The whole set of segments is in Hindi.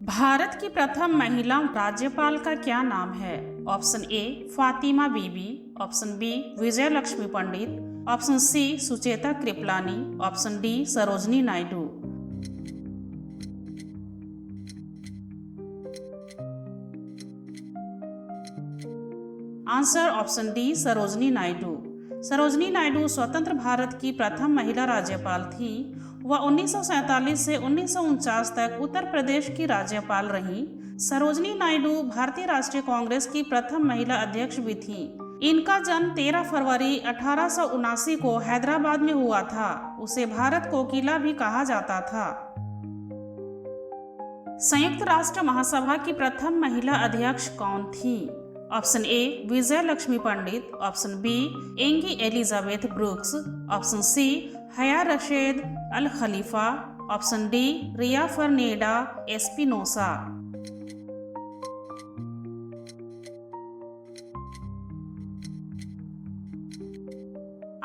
भारत की प्रथम महिला राज्यपाल का क्या नाम है? Option A Fatima Bibi, option B Vijay Lakshmi Pandit, option C Sucheta Kripalani, option D Sarojini Naidu. Answer option D Sarojini Naidu. Sarojini Naidu स्वतंत्र भारत की प्रथम महिला राज्यपाल थी। वह 1947 से 1949 तक उत्तर प्रदेश की राज्यपाल रहीं। सरोजनी नायडू भारतीय राष्ट्रीय कांग्रेस की प्रथम महिला अध्यक्ष भी थी। इनका जन्म 13 फरवरी 1879 को हैदराबाद में हुआ था। उसे भारत कोकिला भी कहा जाता था। संयुक्त राष्ट्र महासभा की प्रथम महिला अध्यक्ष कौन थी? Option A Vijaya Lakshmi Pandit, option B Angie Elizabeth Brooks, option C Haya Rashed Al Khalifa, option D Maria Fernanda Espinosa.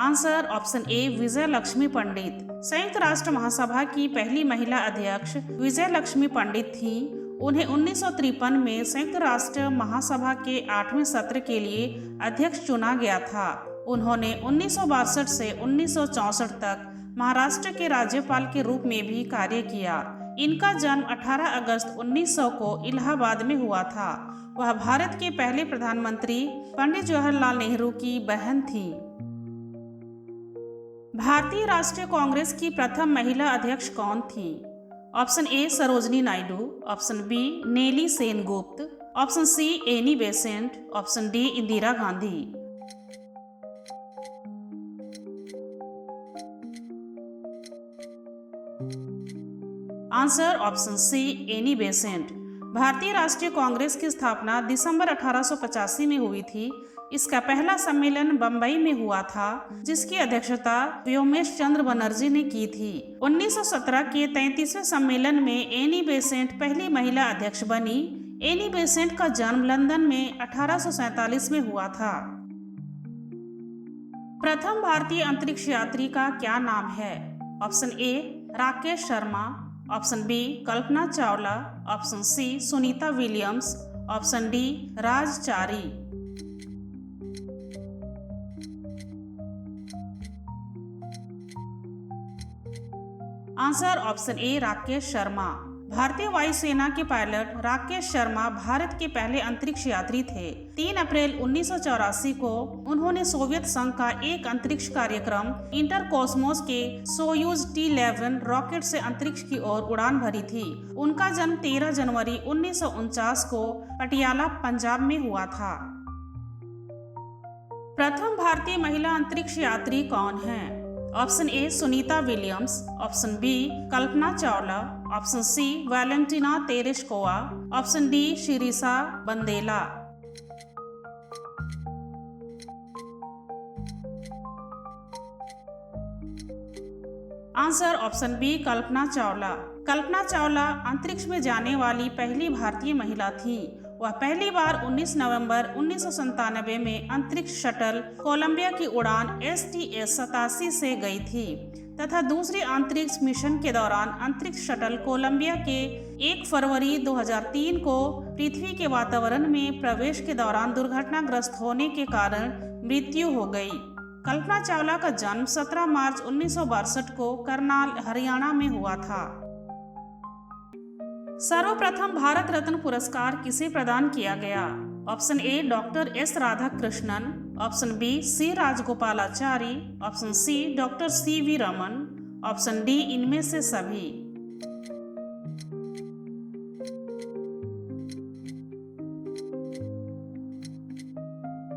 Answer option A Vijaya Lakshmi Pandit. संयुक्त राष्ट्र महासभा की पहली महिला अध्यक्ष विजय लक्ष्मी पंडित थी। उन्हें 1953 में संयुक्त राष्ट्र महासभा के 8वें सत्र के लिए अध्यक्ष चुना गया था। उन्होंने 1962 से 1964 तक महाराष्ट्र के राज्यपाल के रूप में भी कार्य किया। इनका जन्म 18 अगस्त 1900 को इलाहाबाद में हुआ था। वह भारत के पहले प्रधानमंत्री पंडित जवाहरलाल नेहरू की बहन थी। भारतीय राष्ट्रीय कांग्रेस की प्रथम महिला अध्यक्ष कौन थी? Option A Sarojini Naidu, option B Nellie Sengupta, option C Annie Besant, option D Indira Gandhi. Answer option C Annie Besant. भारतीय राष्ट्रीय कांग्रेस की स्थापना दिसंबर 1885 में हुई थी। इसका पहला सम्मेलन बंबई में हुआ था, जिसकी अध्यक्षता व्योमेश चंद्र बनर्जी ने की थी। 1917 के 33वें सम्मेलन में एनी बेसेंट पहली महिला अध्यक्ष बनी। एनी बेसेंट का जन्म लंदन में 1847 में हुआ था। प्रथम भारतीय अंतरिक्ष यात्री का क्या नाम है? Option A Rakesh Sharma, option B Kalpana Chawla, option C Sunita Williams, option D Raj Chari. Answer option A Rakesh Sharma. भारतीय वायुसेना के पायलट राकेश शर्मा भारत के पहले अंतरिक्ष यात्री थे। 3 अप्रैल 1984 को उन्होंने सोवियत संघ का एक अंतरिक्ष कार्यक्रम इंटरकॉस्मोस के सोयूज T-11 रॉकेट से अंतरिक्ष की ओर उड़ान भरी थी। उनका जन्म 13 जनवरी 1949 को पटियाला पंजाब में हुआ था। प्रथम भारतीय महिला अंतरिक्ष यात्री कौन है? Option A Sunita Williams, option B Kalpana Chawla, option C Valentina Tereshkova, option D Sirisha Bandla. Answer option B Kalpana Chawla. Kalpana Chawla अंतरिक्ष में जाने वाली पहली भारतीय महिला थी। वह पहली बार 19 नवंबर 1997 में अंतरिक्ष शटल कोलंबिया की उड़ान STS-87 से गई थी तथा दूसरी अंतरिक्ष मिशन के दौरान अंतरिक्ष शटल कोलंबिया के 1 फरवरी 2003 को पृथ्वी के वातावरण में प्रवेश के दौरान दुर्घटनाग्रस्त होने के कारण मृत्यु हो गई। कल्पना चावला का जन्म 17 मार्च 1962 को करनाल, हरियाणा में हुआ था। सर्वप्रथम भारत रत्न पुरस्कार किसे प्रदान किया गया? Option A doctor S Radhakrishnan, option B C Rajagopalachari, option C doctor CV Raman, option D इनमें से सभी।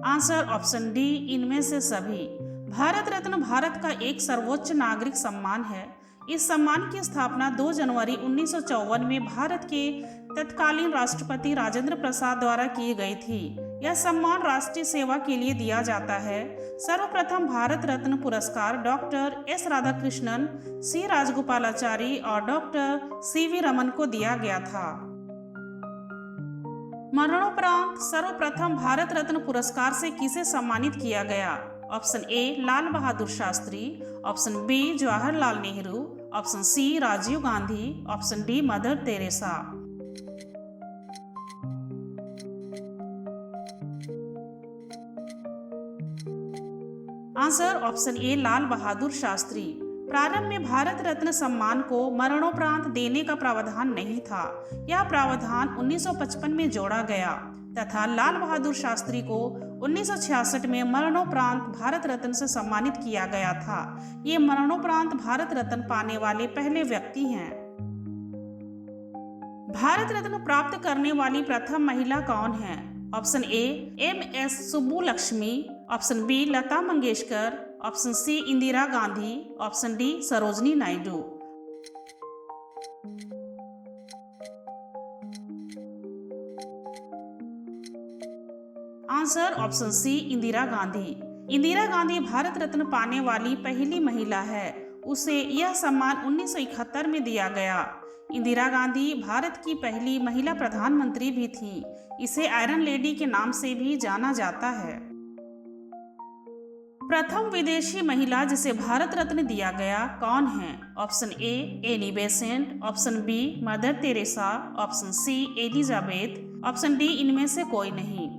आंसर ऑप्शन डी इनमें से सभी। भारत रत्न भारत का एक सर्वोच्च नागरिक सम्मान है। इस सम्मान की स्थापना 2 जनवरी 1954 में भारत के तत्कालीन राष्ट्रपति राजेंद्र प्रसाद द्वारा की गई थी। यह सम्मान राष्ट्रीय सेवा के लिए दिया जाता है। सर्वप्रथम भारत रत्न पुरस्कार doctor S Radhakrishnan, C Rajagopalachari और डॉक्टर CV रमन को दिया गया था। मरणोपरांत सर्वप्रथम भारत रत्न पुरस्कार से किसे सम्मानित किया गया? Option A Lal Bahadur Shastri, option B Jawaharlal Nehru, option C Rajiv Gandhi, option D Mother Teresa. Answer option A Lal Bahadur Shastri. प्रारंभ में भारत रत्न सम्मान को मरणोपरांत देने का प्रावधान नहीं था। यह प्रावधान 1955 में जोड़ा गया तथा लाल बहादुर शास्त्री को 1966 में मरणोपरांत भारत रत्न से सम्मानित किया गया था। ये मरणोपरांत भारत रत्न पाने वाले पहले व्यक्ति हैं। भारत रत्न प्राप्त करने वाली प्रथम महिला कौन है? Option A M S. Subbulakshmi, option B Lata Mangeshkar, option C Indira Gandhi, option D Sarojini Naidu. Answer option C Indira Gandhi. Indira Gandhi Bharat Ratna पाने वाली पहली महिला है। उसे यह सम्मान 1971 में दिया गया। इंदिरा गांधी भारत की पहली महिला प्रधानमंत्री भी थी। इसे आयरन लेडी के नाम से भी जाना जाता है। प्रथम विदेशी महिला जिसे भारत रत्न दिया गया कौन है? Option A Annie Besant, option B Mother Teresa, option C Elizabeth, option D इनमें से कोई नहीं।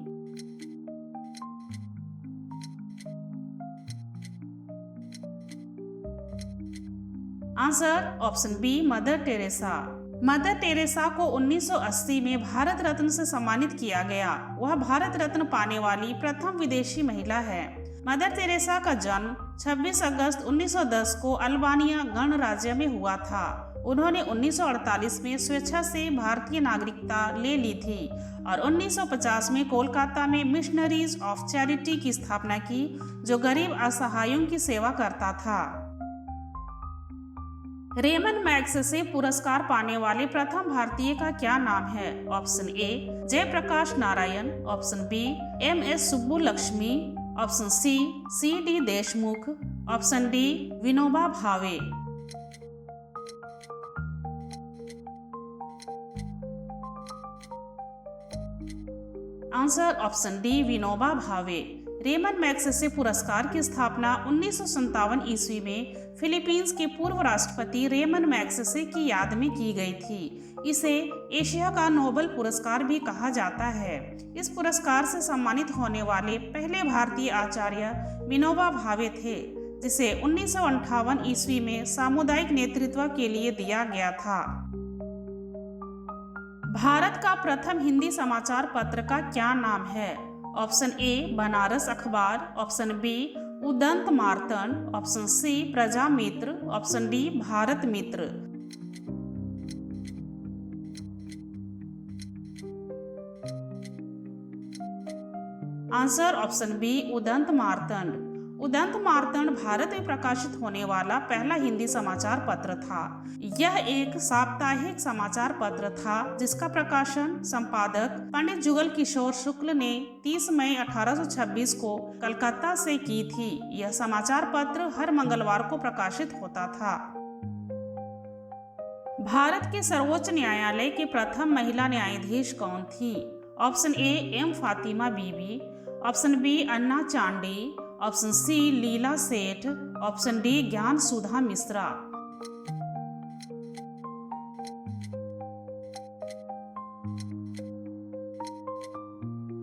Answer option B Mother Teresa. Mother Teresa को 1980 में भारत रत्न से सम्मानित किया गया। वह भारत रत्न पाने वाली प्रथम विदेशी महिला है। मदर टेरेसा का जन्म 26 अगस्त 1910 को अल्बानिया गणराज्य में हुआ था। उन्होंने 1948 में स्वेच्छा से भारतीय नागरिकता ले ली थी और 1950 में कोलकाता में मिशनरीज ऑफ चैरिटी की स्थापना की, जो गरीब असहायों की सेवा करता था। रेमन मैग्सेसे पुरस्कार पाने वाले प्रथम भारतीय का क्या नाम है? Option A Jayaprakash Narayan, option B M S. Subbulakshmi, option C C D. Deshmukh, option D Vinoba Bhave. Answer option D Vinoba Bhave. Ramon Magsaysay पुरस्कार की स्थापना 1957 ईस्वी में फिलीपींस के पूर्व राष्ट्रपति रेमन मैग्सेसे की याद में की गई थी। इसे एशिया का नोबेल पुरस्कार भी कहा जाता है। इस पुरस्कार से सम्मानित होने वाले पहले भारतीय आचार्य विनोबा भावे थे, जिसे 1958 ईस्वी में सामुदायिक नेतृत्व के लिए दिया गया था। भारत का प्रथम हिंदी समाचार पत्र का क्या नाम है? Option A Banaras Akhbar, option B Udant Martand, option C Praja Mitra, option D Bharat Mitra. Answer option B Udant Martand. Udant Martand Bharat में प्रकाशित होने वाला पहला हिंदी समाचार पत्र था। यह एक साप्ताहिक समाचार पत्र था जिसका प्रकाशन संपादक पंडित जुगल किशोर शुक्ल ने 30 मई 1826 को कलकत्ता से की थी। यह समाचार पत्र हर मंगलवार को प्रकाशित होता था। भारत के सर्वोच्च न्यायालय के प्रथम महिला न्यायाधीश कौन थी? Option A M Fathima Bibi, option B Anna Chandy, option C Leila Seth, option D Gyan Sudha Misra.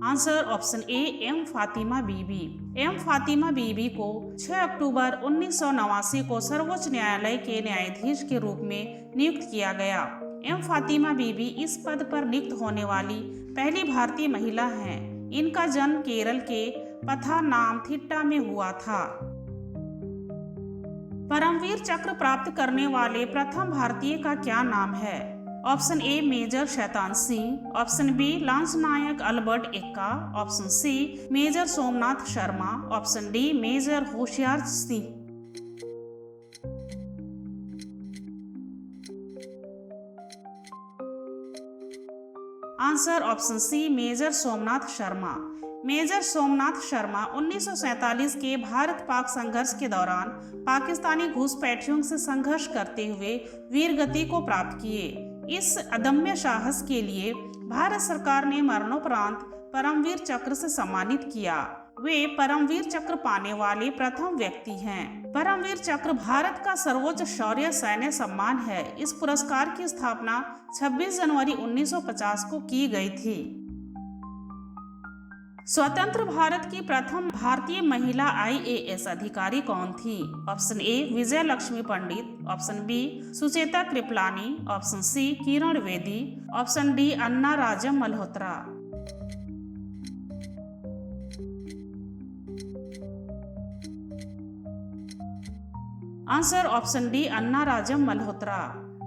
Answer option A M Fathima Beevi. M Fathima Beevi को 6 अक्टूबर 1989 को सर्वोच्च न्यायालय के न्यायाधीश के रूप में नियुक्त किया गया। एम फातिमा बीबी इस पद पर नियुक्त होने वाली पहली भारतीय महिला हैं। इनका जन्म केरल के पथानामथिट्टा में हुआ था। परमवीर चक्र प्राप्त करने वाले प्रथम भारतीय का क्या नाम है? Option A major Shaitan Singh, option B Lance Naik Albert Ekka, option C major Somnath Sharma, option D major Hoshiar Singh. Answer option C major Somnath Sharma. Major Somnath Sharma 1947 के भारत पाक संघर्ष के दौरान पाकिस्तानी घुसपैठियों से संघर्ष करते हुए वीर गति को प्राप्त किए। इस अदम्य साहस के लिए भारत सरकार ने मरणोपरांत परमवीर चक्र से सम्मानित किया। वे परमवीर चक्र पाने वाले प्रथम व्यक्ति हैं। परमवीर चक्र भारत का सर्वोच्च शौर्य सैन्य सम्मान है। इस पुरस्कार की स्थापना 26 जनवरी 1950 को की गई थी। स्वतंत्र भारत की प्रथम भारतीय महिला IAS अधिकारी कौन थी? Option A Vijaya Lakshmi Pandit, option B Sucheta Kripalani, option C Kiran Bedi, option D Anna Rajam Malhotra. Answer option D Anna Rajam Malhotra.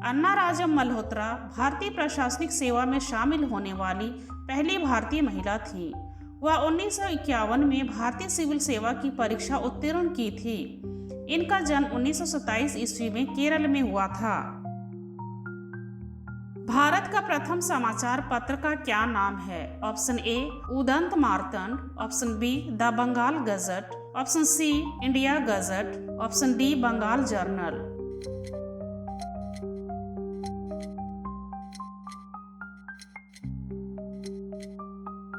Anna Rajam Malhotra भारतीय प्रशासनिक सेवा में शामिल होने वाली पहली भारतीय महिला थी। वह 1951 में भारतीय सिविल सेवा की परीक्षा उत्तीर्ण की थी। इनका जन्म 1927 ईस्वी में केरल में हुआ था। भारत का प्रथम समाचार पत्र का क्या नाम है? Option A Udant Martand, option B the Bengal gazette, option C India gazette, option D Bengal journal.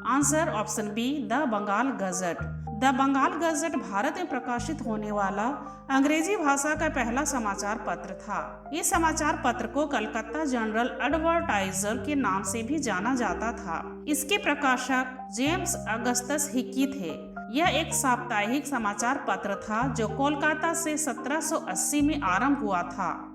Answer option B the Bengal gazette. The Bengal gazette Bharat में प्रकाशित होने वाला अंग्रेजी भाषा का पहला समाचार पत्र था। इस समाचार पत्र को कलकत्ता जनरल एडवर्टाइजर के नाम से भी जाना जाता था। इसके प्रकाशक जेम्स अगस्टस हिक्की थे। यह एक साप्ताहिक समाचार पत्र था जो कोलकाता से 1780 में आरंभ हुआ था।